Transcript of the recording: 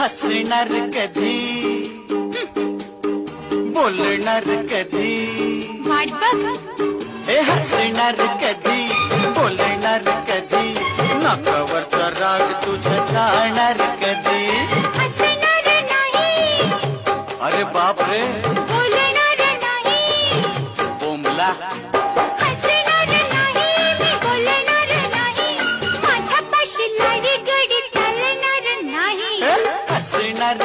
हसणार कधी, बोलणार कधी, वाट बघ. हे हसणार कधी, बोलणार कधी, नाकावरचा राग तुझ्या जाणार कधी. हसणार नाही, अरे बाप रे, बोलणार नाही, बोंबला. हसणार नाही, मी बोलणार नाही, माझ्या पाशी लाडी गडी चालणार नाही. हे हसणार